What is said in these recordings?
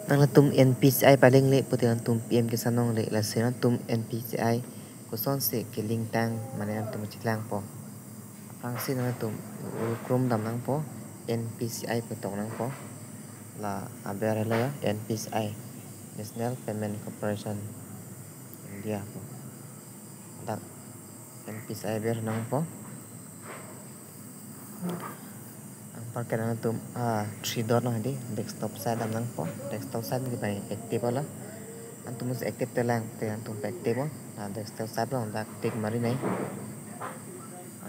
Nang la tum NPCI paling le puti nang tum PM ke sanong le la se nang tum NPCI ko son se ke link tang mane nang tum chitlang po prang si nang tum chrome dam nang po NPCI pe tong nang po la abera la NPCI National Payment Corporation India po dak NPCI ber nang po ang parken nang tum 3 dot no hindi desktop side dam nang po desktop side ni pai active la antum mus active telang te antum active na desktop side lo dak tik mari nai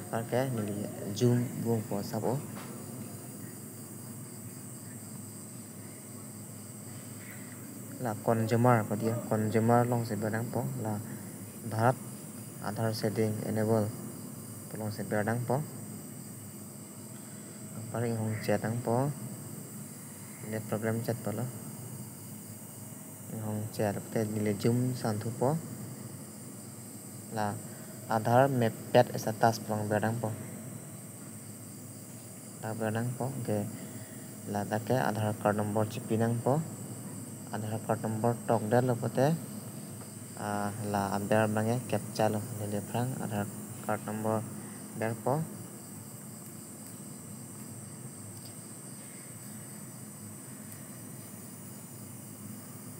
parke ni zoom buông po sabo là consumer có dia consumer long se bedang po là bharat Aadhaar setting enable long se bedang po paling hong chat ang po net program chat po lo hong chat te ni zoom san thu po là Aadhaar map pet status long bedang po da bedang po ke là da ke Aadhaar card number chipinang po Aadhaar card number tok dal lo pote là amber bange captcha lo le prang Aadhaar card number ber po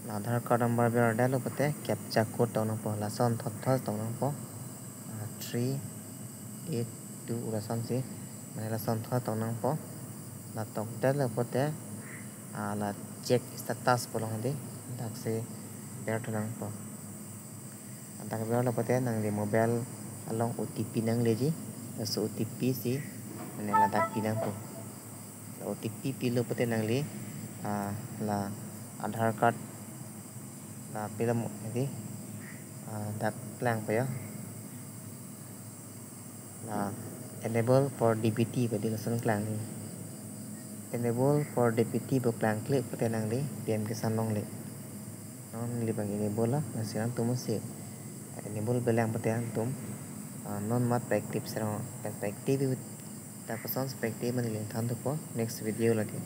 Aadhaar card number ber dal lo pote captcha code tong nang po la son thot thot tong nang po 382 la son si mane la son thot tong nang po la tok dal lo pote là check status po long di dak se ber thang po dak ber lo pote nang di mobile along OTP nang leji so OTP si mane la dak pinang po OTP pilo pote nang li la Aadhaar card la pilam di dak plang pa ya la enable for DPT badi la son klang ni enable for DPT bo klang klik pote nang li PM ke sanong le non li bang enable la nasiran tum se enable belang pote antum non mat perspective serong perspective ta person perspective man le than to po next video lagi